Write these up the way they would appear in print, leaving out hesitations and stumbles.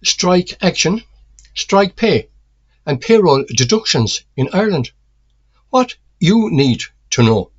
strike action, strike pay, and payroll deductions in Ireland. What you need to know.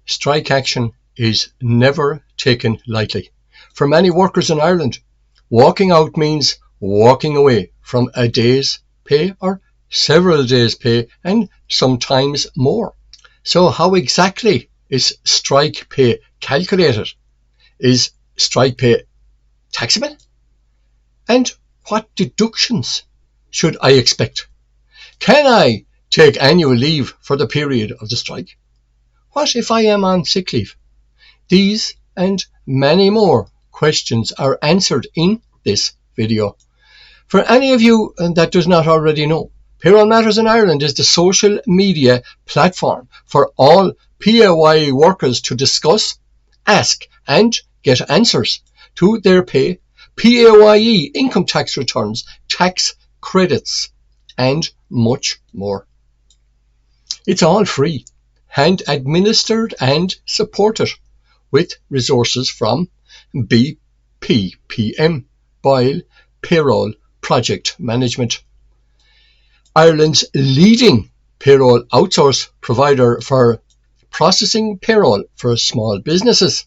Strike action is never taken lightly. For many workers in Ireland, walking out means walking away from a day's pay or several days' pay and sometimes more. So how exactly is strike pay calculated? Is strike pay taxable? And what deductions should I expect? Can I take annual leave for the period of the strike? What if I am on sick leave? These and many more questions are answered in this video. For any of you that does not already know, Payroll Matters in Ireland is the social media platform for all PAYE workers to discuss, ask and get answers to their pay, PAYE income tax returns, tax credits and much more. It's all free and administered and supported with resources from BPPM, Boyle Payroll Project Management, Ireland's leading payroll outsource provider for processing payroll for small businesses.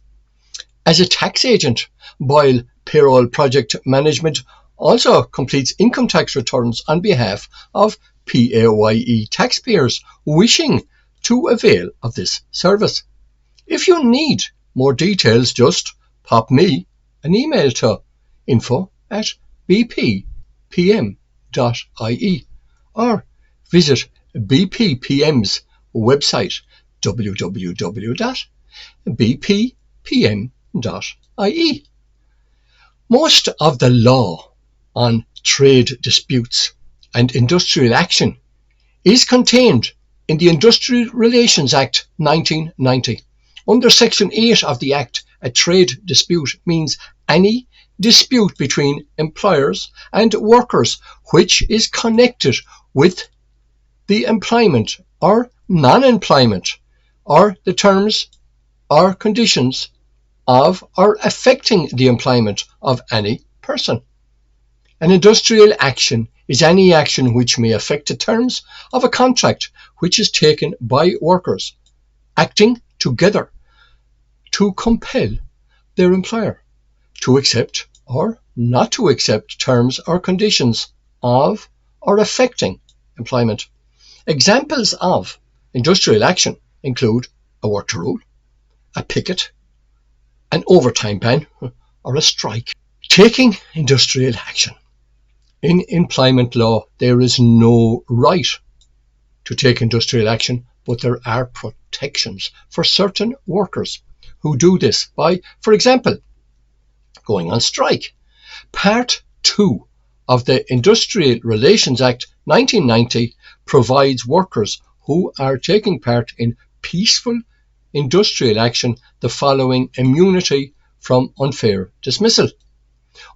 As a tax agent, Boyle Payroll Project Management also completes income tax returns on behalf of PAYE taxpayers wishing to avail of this service. If you need more details, just pop me an email to info@bppm.ie or visit BPPM's website www.bppm.ie. Most of the law on trade disputes and industrial action is contained in the Industrial Relations Act 1990. Under Section 8 of the Act, a trade dispute means any dispute between employers and workers which is connected with the employment or non-employment or the terms or conditions of or affecting the employment of any person. An industrial action is any action which may affect the terms of a contract which is taken by workers acting together to compel their employer to accept or not to accept terms or conditions of or affecting employment. Examples of industrial action include a work to rule, a picket, an overtime ban, or a strike. Taking industrial action. In employment law, there is no right to take industrial action, but there are protections for certain workers who do this by, for example, going on strike. Part 2 of the Industrial Relations Act 1990 provides workers who are taking part in peaceful industrial action the following immunity from unfair dismissal.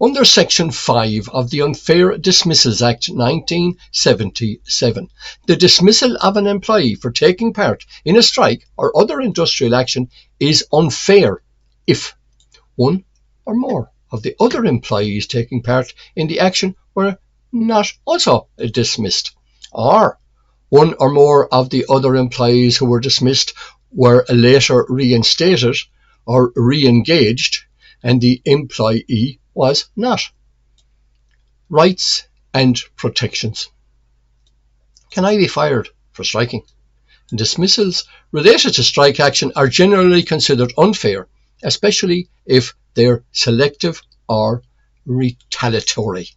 Under Section 5 of the Unfair Dismissals Act 1977, the dismissal of an employee for taking part in a strike or other industrial action is unfair if one or more of the other employees taking part in the action were not also dismissed, or one or more of the other employees who were dismissed were later reinstated or re-engaged and the employee was not. Rights and protections. Can I be fired for striking? Dismissals related to strike action are generally considered unfair, especially if they're selective or retaliatory,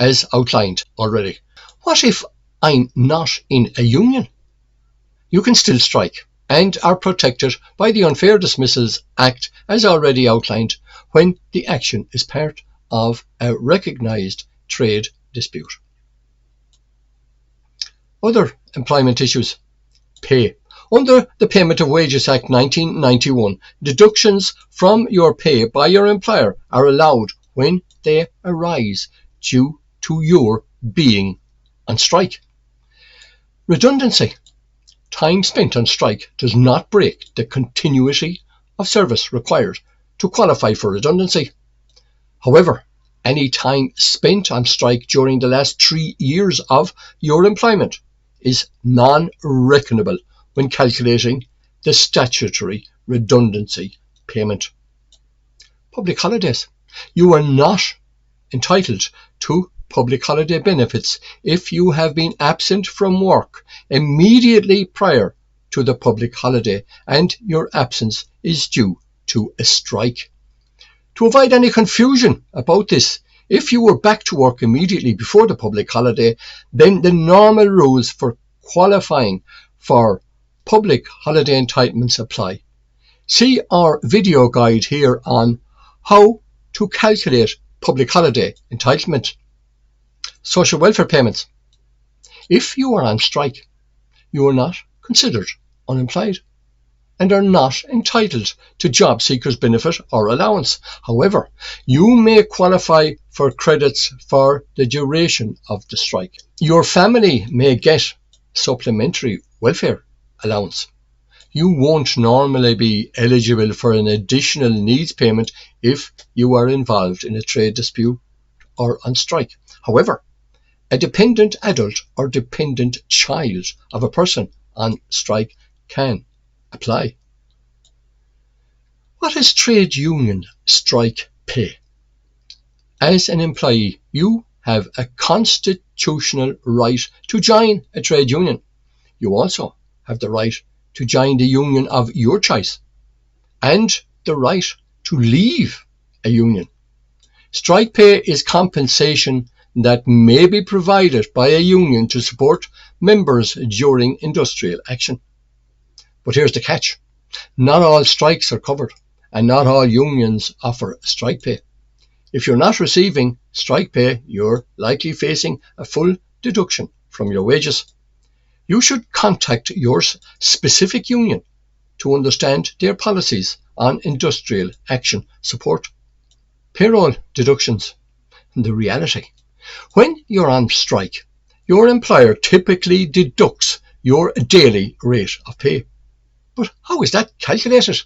as outlined already. What if I'm not in a union? You can still strike and are protected by the Unfair Dismissals Act as already outlined when the action is part of a recognised trade dispute. Other employment issues. Pay. Under the Payment of Wages Act 1991, deductions from your pay by your employer are allowed when they arise due to your being on strike. Redundancy. Time spent on strike does not break the continuity of service required to qualify for redundancy. However, Any time spent on strike during the last 3 years of your employment is non-reckonable when calculating the statutory redundancy payment. Public holidays. You are not entitled to public holiday benefits if you have been absent from work immediately prior to the public holiday and your absence is due to a strike. To avoid any confusion about this, if you were back to work immediately before the public holiday, then the normal rules for qualifying for public holiday entitlements apply. See our video guide here on how to calculate public holiday entitlement. Social welfare payments. If you are on strike, you are not considered unemployed and are not entitled to job seekers benefit or allowance. However, you may qualify for credits for the duration of the strike. Your family may get supplementary welfare allowance. You won't normally be eligible for an additional needs payment if you are involved in a trade dispute or on strike. However, a dependent adult or dependent child of a person on strike can apply. What is trade union strike pay? As an employee, you have a constitutional right to join a trade union. You also have the right to join the union of your choice and the right to leave a union. Strike pay is compensation that may be provided by a union to support members during industrial action. But here's the catch. Not all strikes are covered and not all unions offer strike pay. If you're not receiving strike pay, you're likely facing a full deduction from your wages. You should contact your specific union to understand their policies on industrial action support. Payroll deductions. The reality. When you're on strike, your employer typically deducts your daily rate of pay. But how is that calculated?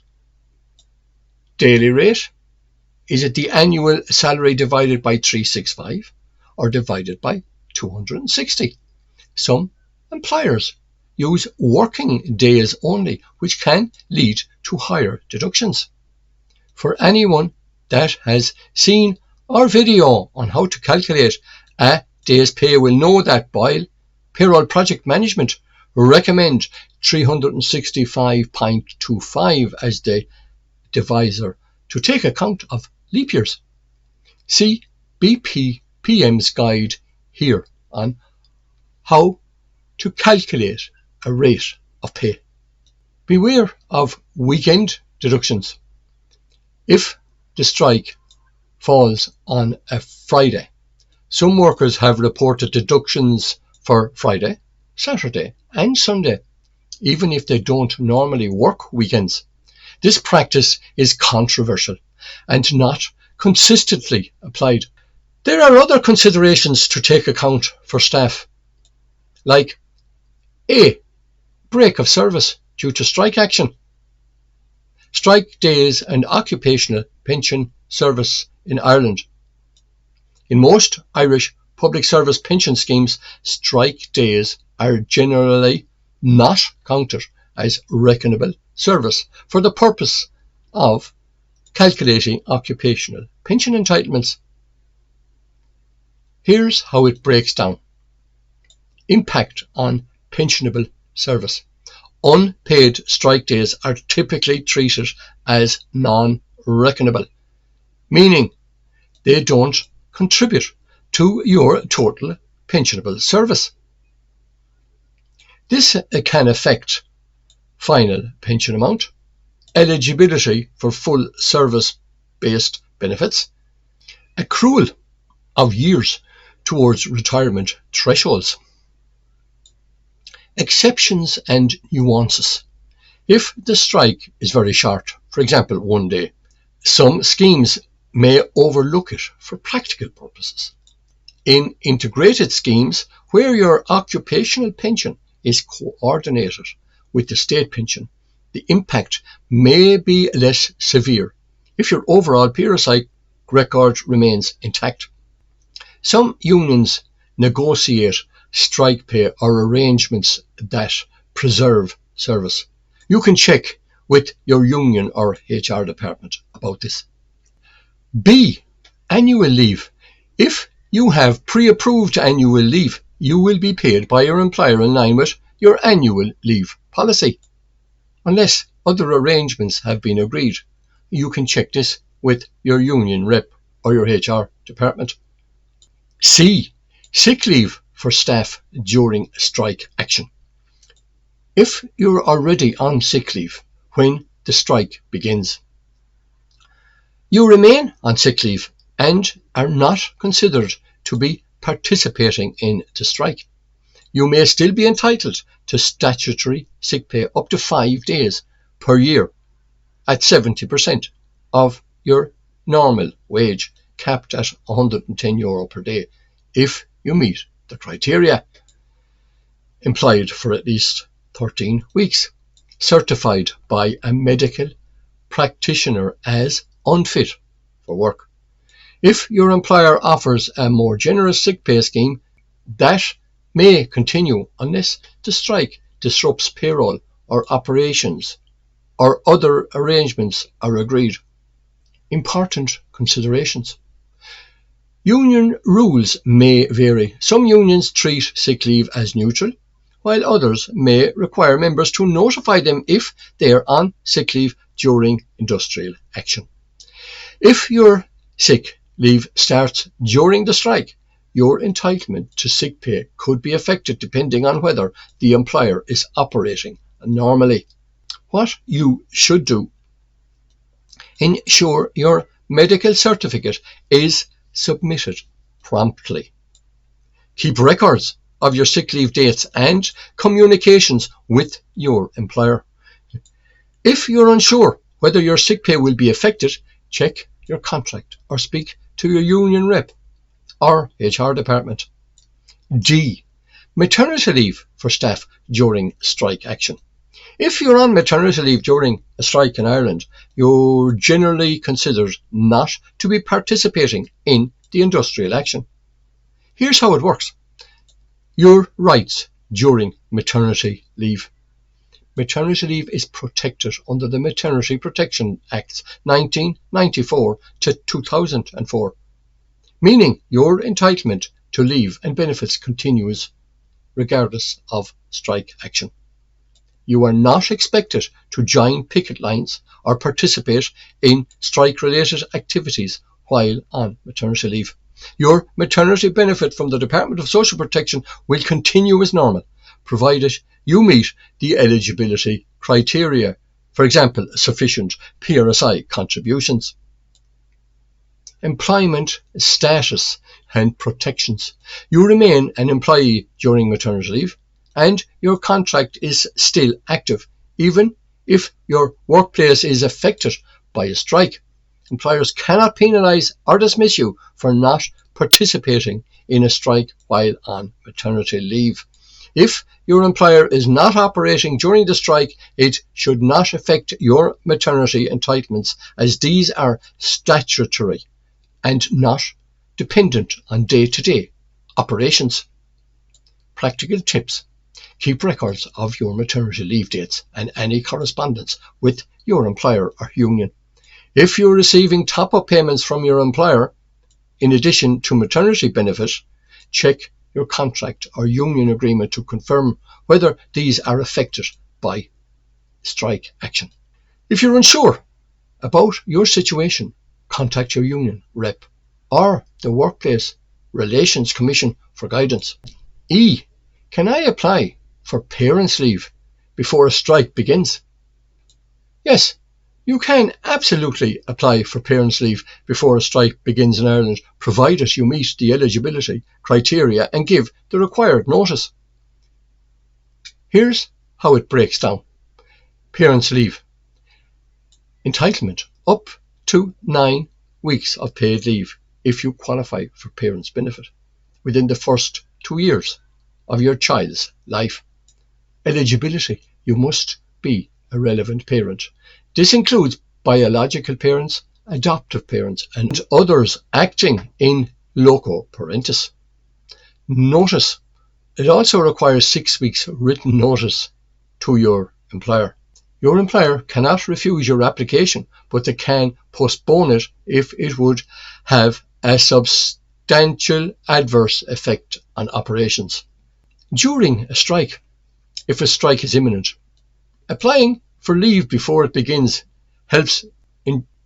Daily rate? Is it the annual salary divided by 365 or divided by 260? Some employers use working days only, which can lead to higher deductions. For anyone that has seen our video on how to calculate a day's pay will know that Boyle Payroll Project Management recommend 365.25 as the divisor to take account of leap years. See BPPM's guide here on how to calculate a rate of pay. Beware of weekend deductions. If the strike falls on a Friday, some workers have reported deductions for Friday, Saturday and Sunday, even if they don't normally work weekends. This practice is controversial and not consistently applied. There are other considerations to take account for staff, like A. Break of service due to strike action. Strike days and occupational pension service in Ireland. In most Irish public service pension schemes, strike days are generally not counted as reckonable service for the purpose of calculating occupational pension entitlements. Here's how it breaks down. Impact on pensionable service. Unpaid strike days are typically treated as non-reckonable, meaning they don't contribute to your total pensionable service. This can affect final pension amount, eligibility for full service-based benefits, accrual of years towards retirement thresholds. Exceptions and nuances. If the strike is very short, for example 1 day, some schemes may overlook it for practical purposes. In integrated schemes where your occupational pension is coordinated with the state pension, the impact may be less severe if your overall PRSI record remains intact. Some unions negotiate strike pay or arrangements that preserve service. You can check with your union or HR department about this. B. Annual leave. If you have pre-approved annual leave, you will be paid by your employer in line with your annual leave policy. Unless other arrangements have been agreed, you can check this with your union rep or your HR department. C. Sick leave for staff during strike action. If you're already on sick leave when the strike begins, you remain on sick leave and are not considered to be participating in the strike, you may still be entitled to statutory sick pay up to 5 days per year at 70% of your normal wage, capped at €110 per day, if you meet the criteria. Employed for at least 13 weeks, certified by a medical practitioner as unfit for work. If your employer offers a more generous sick pay scheme, that may continue unless the strike disrupts payroll or operations or other arrangements are agreed. Important considerations. Union rules may vary. Some unions treat sick leave as neutral, while others may require members to notify them if they are on sick leave during industrial action. If your sick leave starts during the strike, your entitlement to sick pay could be affected depending on whether the employer is operating normally. What you should do: ensure your medical certificate is submitted promptly. Keep records of your sick leave dates and communications with your employer. If you're unsure whether your sick pay will be affected, check your contract or speak to your union rep or HR department. D. Maternity leave for staff during strike action. If you're on maternity leave during a strike in Ireland, you're generally considered not to be participating in the industrial action. Here's how it works. Your rights during maternity leave. Maternity leave is protected under the Maternity Protection Acts 1994 to 2004, meaning your entitlement to leave and benefits continues regardless of strike action. You are not expected to join picket lines or participate in strike-related activities while on maternity leave. Your maternity benefit from the Department of Social Protection will continue as normal, provided you meet the eligibility criteria, for example, sufficient PRSI contributions. Employment status and protections. You remain an employee during maternity leave, and your contract is still active, even if your workplace is affected by a strike. Employers cannot penalise or dismiss you for not participating in a strike while on maternity leave. If your employer is not operating during the strike, it should not affect your maternity entitlements, as these are statutory and not dependent on day-to-day operations. Practical tips. Keep records of your maternity leave dates and any correspondence with your employer or union. If you're receiving top-up payments from your employer, in addition to maternity benefit, check your contract or union agreement to confirm whether these are affected by strike action. If you're unsure about your situation, contact your union rep or the Workplace Relations Commission for guidance. E. Can I apply for parents' leave before a strike begins? Yes, you can absolutely apply for parents' leave before a strike begins in Ireland, provided you meet the eligibility criteria and give the required notice. Here's how it breaks down. Parents' leave. Entitlement up to 9 weeks of paid leave if you qualify for parents' benefit within the first 2 years of your child's life. Eligibility. You must be a relevant parent. This includes biological parents, adoptive parents, and others acting in loco parentis. Notice, it also requires 6 weeks written notice to your employer. Your employer cannot refuse your application, but they can postpone it if it would have a substantial adverse effect on operations. During a strike, if a strike is imminent, applying for leave before it begins helps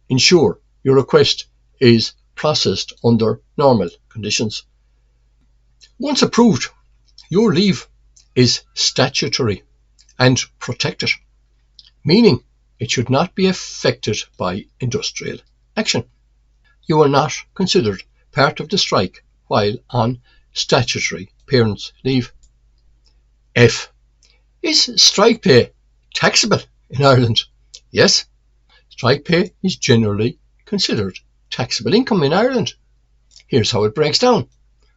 ensure your request is processed under normal conditions. Once approved, your leave is statutory and protected, meaning it should not be affected by industrial action. You are not considered part of the strike while on statutory parents' leave. F. Is strike pay taxable in Ireland? Yes, strike pay is generally considered taxable income in Ireland. Here's how it breaks down.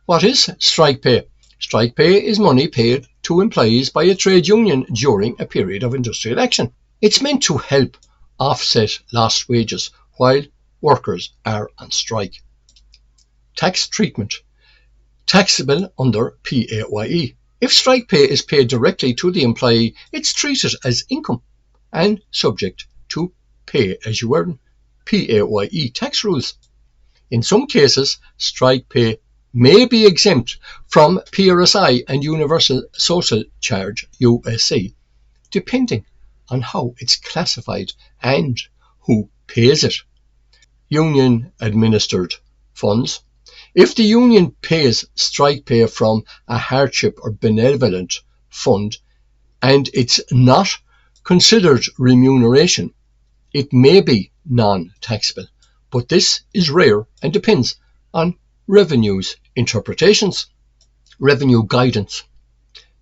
What is strike pay? Strike pay is money paid to employees by a trade union during a period of industrial action. It's meant to help offset lost wages while workers are on strike. Tax treatment. Taxable under PAYE. If strike pay is paid directly to the employee, it's treated as income and subject to pay as you earn PAYE tax rules. In some cases, strike pay may be exempt from PRSI and Universal Social Charge USC, depending on how it's classified and who pays it. Union administered funds. If the union pays strike pay from a hardship or benevolent fund and it's not considered remuneration, it may be non-taxable, but this is rare and depends on revenue's interpretations. Revenue guidance.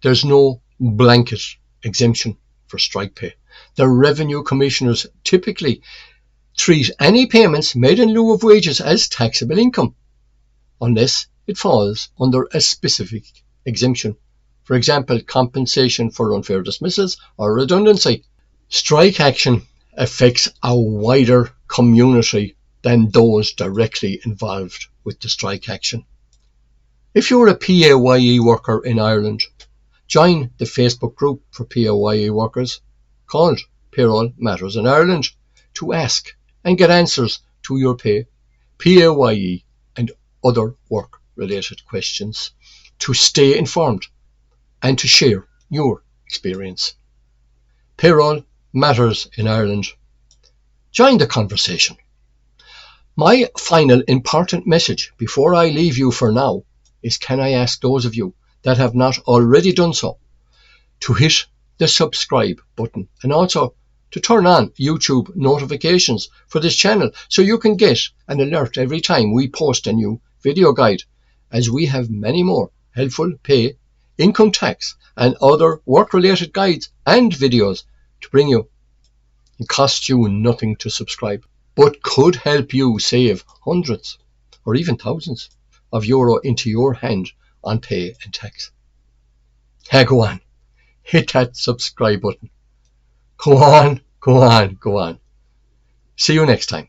There's no blanket exemption for strike pay. The revenue commissioners typically treat any payments made in lieu of wages as taxable income, unless it falls under a specific exemption. For example, compensation for unfair dismissals or redundancy. Strike action affects a wider community than those directly involved with the strike action. If you're a PAYE worker in Ireland, join the Facebook group for PAYE workers called Payroll Matters in Ireland to ask and get answers to your pay, PAYE and other work-related questions, to stay informed and to share your experience. Payroll Matters in Ireland. Join the conversation. My final important message before I leave you for now is, can I ask those of you that have not already done so to hit the subscribe button and also to turn on YouTube notifications for this channel so you can get an alert every time we post a new video guide, as we have many more helpful pay, income tax and other work-related guides and videos to bring you. It costs you nothing to subscribe, but could help you save hundreds or even thousands of euro into your hand on pay and tax. Go on, hit that subscribe button. Go on. See you next time.